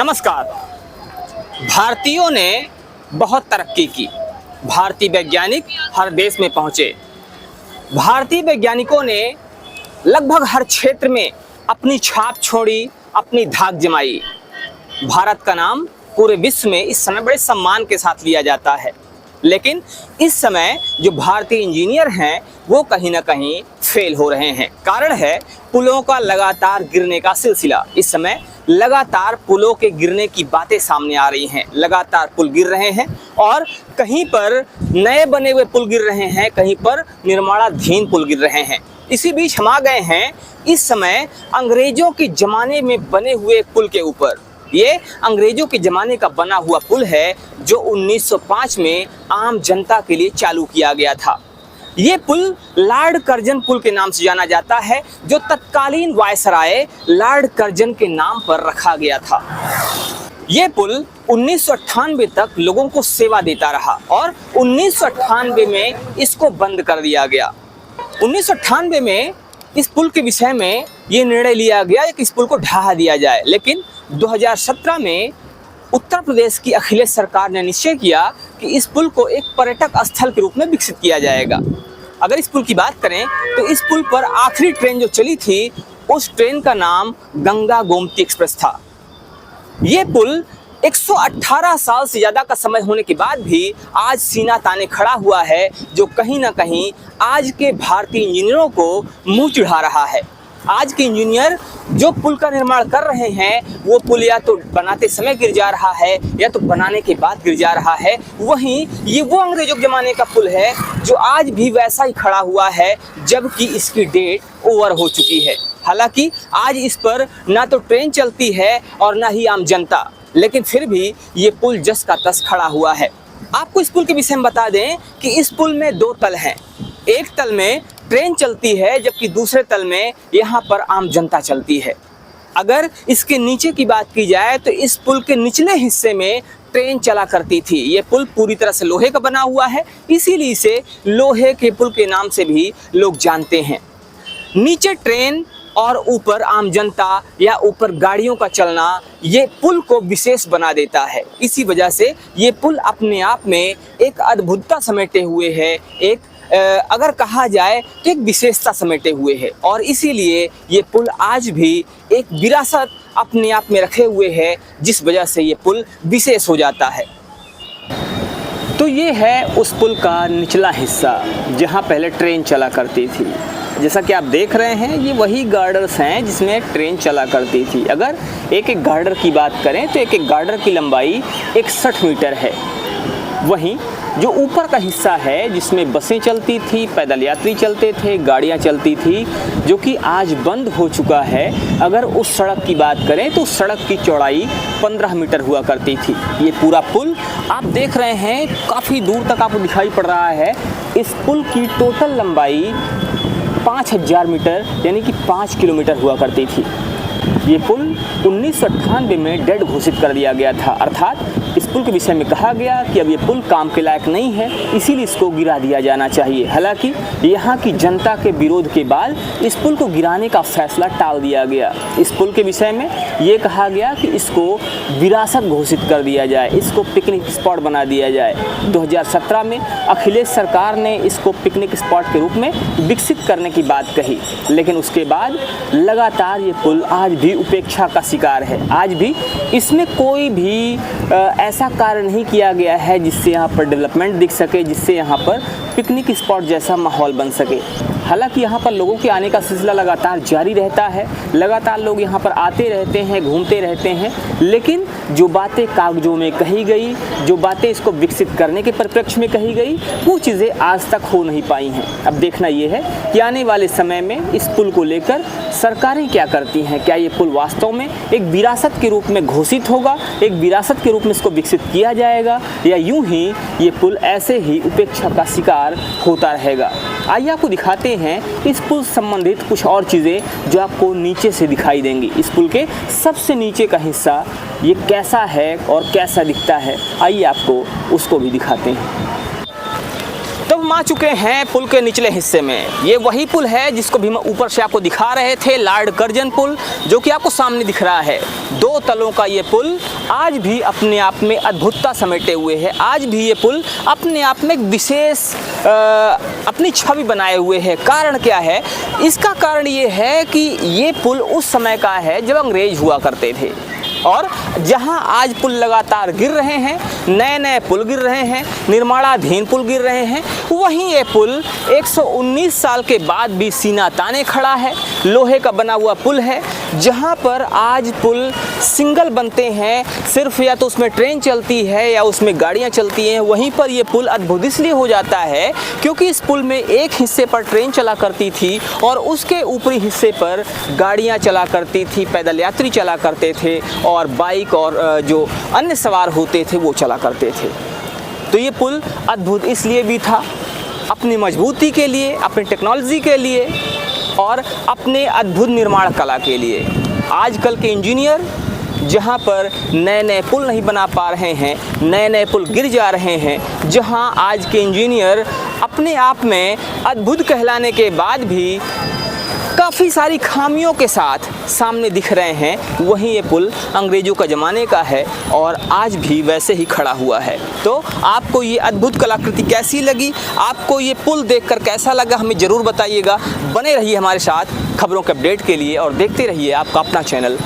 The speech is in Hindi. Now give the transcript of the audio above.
नमस्कार। भारतीयों ने बहुत तरक्की की। भारतीय वैज्ञानिक हर देश में पहुंचे। भारतीय वैज्ञानिकों ने लगभग हर क्षेत्र में अपनी छाप छोड़ी, अपनी धाक जमाई। भारत का नाम पूरे विश्व में इस समय बड़े सम्मान के साथ लिया जाता है। लेकिन इस समय जो भारतीय इंजीनियर हैं वो कहीं ना कहीं फेल हो रहे हैं। कारण है पुलों का लगातार गिरने का सिलसिला। इस समय लगातार पुलों के गिरने की बातें सामने आ रही हैं। लगातार पुल गिर रहे हैं और कहीं पर नए बने हुए पुल गिर रहे हैं, कहीं पर निर्माणाधीन पुल गिर रहे हैं। इसी बीच हम आ गए हैं इस समय अंग्रेजों के ज़माने में बने हुए पुल के ऊपर। ये अंग्रेजों के ज़माने का बना हुआ पुल है जो 1905 में आम जनता के लिए चालू किया गया था। ये पुल लॉर्ड कर्जन पुल के नाम से जाना जाता है, जो तत्कालीन वायसराय लॉर्ड कर्जन के नाम पर रखा गया था। ये पुल 1998 तक लोगों को सेवा देता रहा और 1998 में इसको बंद कर दिया गया। 1998 में इस पुल के विषय में ये निर्णय लिया गया कि इस पुल को ढहा दिया जाए। लेकिन 2017 में उत्तर प्रदेश की अखिलेश सरकार ने निश्चय किया कि इस पुल को एक पर्यटक स्थल के रूप में विकसित किया जाएगा। अगर इस पुल की बात करें तो इस पुल पर आखिरी ट्रेन जो चली थी उस ट्रेन का नाम गंगा गोमती एक्सप्रेस था। ये पुल 118 साल से ज़्यादा का समय होने के बाद भी आज सीना ताने खड़ा हुआ है, जो कहीं ना कहीं आज के भारतीय इंजीनियरों को मुंह चिढ़ा रहा है। आज के इंजीनियर जो पुल का निर्माण कर रहे हैं वो पुल या तो बनाते समय गिर जा रहा है या तो बनाने के बाद गिर जा रहा है। वहीं ये वो अंग्रेजों के ज़माने का पुल है जो आज भी वैसा ही खड़ा हुआ है, जबकि इसकी डेट ओवर हो चुकी है। हालांकि आज इस पर ना तो ट्रेन चलती है और ना ही आम जनता, लेकिन फिर भी ये पुल जस का तस खड़ा हुआ है। आपको इस पुल के विषय में बता दें कि इस पुल में 2 तल हैं। एक तल में ट्रेन चलती है जबकि दूसरे तल में यहाँ पर आम जनता चलती है। अगर इसके नीचे की बात की जाए तो इस पुल के निचले हिस्से में ट्रेन चला करती थी। ये पुल पूरी तरह से लोहे का बना हुआ है, इसीलिए इसे लोहे के पुल के नाम से भी लोग जानते हैं। नीचे ट्रेन और ऊपर आम जनता या ऊपर गाड़ियों का चलना ये पुल को विशेष बना देता है। इसी वजह से ये पुल अपने आप में एक अद्भुतता समेटे हुए है, एक अगर कहा जाए तो एक विशेषता समेटे हुए है। और इसीलिए ये पुल आज भी एक विरासत अपने आप में रखे हुए है, जिस वजह से ये पुल विशेष हो जाता है। तो ये है उस पुल का निचला हिस्सा जहाँ पहले ट्रेन चला करती थी। जैसा कि आप देख रहे हैं ये वही गार्डर्स हैं जिसमें ट्रेन चला करती थी। अगर एक एक गार्डर की बात करें तो एक एक गार्डर की लंबाई 61 मीटर है। वहीं जो ऊपर का हिस्सा है जिसमें बसें चलती थी, पैदल यात्री चलते थे, गाड़ियां चलती थी, जो कि आज बंद हो चुका है। अगर उस सड़क की बात करें तो उस सड़क की चौड़ाई 15 मीटर हुआ करती थी। ये पूरा पुल आप देख रहे हैं, काफ़ी दूर तक आपको दिखाई पड़ रहा है। इस पुल की टोटल लंबाई 5000 मीटर यानी कि 5 किलोमीटर हुआ करती थी। ये पुल 1998 में डेड घोषित कर दिया गया था, अर्थात इस पुल के विषय में कहा गया कि अब ये पुल काम के लायक नहीं है, इसीलिए इसको गिरा दिया जाना चाहिए। हालांकि यहाँ की जनता के विरोध के बाद इस पुल को गिराने का फैसला टाल दिया गया। इस पुल के विषय में ये कहा गया कि इसको विरासत घोषित कर दिया जाए, इसको पिकनिक स्पॉट बना दिया जाए। 2017 में अखिलेश सरकार ने इसको पिकनिक स्पॉट के रूप में विकसित करने की बात कही, लेकिन उसके बाद लगातार ये पुल आज भी उपेक्षा का शिकार है। आज भी इसमें कोई भी ऐसा कार्य नहीं किया गया है जिससे यहाँ पर डेवलपमेंट दिख सके, जिससे यहाँ पर पिकनिक स्पॉट जैसा माहौल बन सके। हालांकि यहाँ पर लोगों के आने का सिलसिला लगातार जारी रहता है, लगातार लोग यहाँ पर आते रहते हैं, घूमते रहते हैं, लेकिन जो बातें कागजों में कही गई, जो बातें इसको विकसित करने के परिप्रेक्ष्य में कही गई, वो चीज़ें आज तक हो नहीं पाई हैं। अब देखना ये है कि आने वाले समय में इस पुल को लेकर सरकारें क्या करती हैं। क्या ये पुल वास्तव में एक विरासत के रूप में घोषित होगा, एक विरासत के रूप में इसको विकसित किया जाएगा, या यूं ही ये पुल ऐसे ही उपेक्षा का शिकार होता रहेगा। आइए आपको दिखाते हैं इस पुल संबंधित कुछ और चीज़ें जो आपको नीचे से दिखाई देंगी। इस पुल के सबसे नीचे का हिस्सा ये कैसा है और कैसा दिखता है, आइए आपको उसको भी दिखाते हैं। तो हम आ चुके हैं पुल के निचले हिस्से में। ये वही पुल है जिसको भी हम ऊपर से आपको दिखा रहे थे, लॉर्ड कर्जन पुल, जो कि आपको सामने दिख रहा है। 2 तलों का ये पुल आज भी अपने आप में अद्भुतता समेटे हुए है। आज भी ये पुल अपने आप में एक विशेष अपनी छवि बनाए हुए है। कारण क्या है? इसका कारण ये है कि ये पुल उस समय का है जब अंग्रेज हुआ करते थे, और जहां आज पुल लगातार गिर रहे हैं, नए नए पुल गिर रहे हैं, निर्माणाधीन पुल गिर रहे हैं, वहीं ये पुल 119 साल के बाद भी सीना ताने खड़ा है। लोहे का बना हुआ पुल है, जहां पर आज पुल सिंगल बनते हैं, सिर्फ या तो उसमें ट्रेन चलती है या उसमें गाड़ियां चलती हैं। वहीं पर ये पुल अद्भुत इसलिए हो जाता है क्योंकि इस पुल में एक हिस्से पर ट्रेन चला करती थी और उसके ऊपरी हिस्से पर गाड़ियां चला करती थी, पैदल यात्री चला करते थे और बाइक और जो अन्य सवार होते थे वो चला करते थे। तो ये पुल अद्भुत इसलिए भी था, अपनी मजबूती के लिए, अपनी टेक्नोलॉजी के लिए और अपने अद्भुत निर्माण कला के लिए। आजकल के इंजीनियर जहाँ पर नए नए पुल नहीं बना पा रहे हैं, नए नए पुल गिर जा रहे हैं, जहाँ आज के इंजीनियर अपने आप में अद्भुत कहलाने के बाद भी काफ़ी सारी खामियों के साथ सामने दिख रहे हैं, वहीं ये पुल अंग्रेज़ों का ज़माने का है और आज भी वैसे ही खड़ा हुआ है। तो आपको ये अद्भुत कलाकृति कैसी लगी? आपको ये पुल देखकर कैसा लगा? हमें ज़रूर बताइएगा। बने रहिए हमारे साथ खबरों के अपडेट के लिए और देखते रहिए आपका अपना चैनल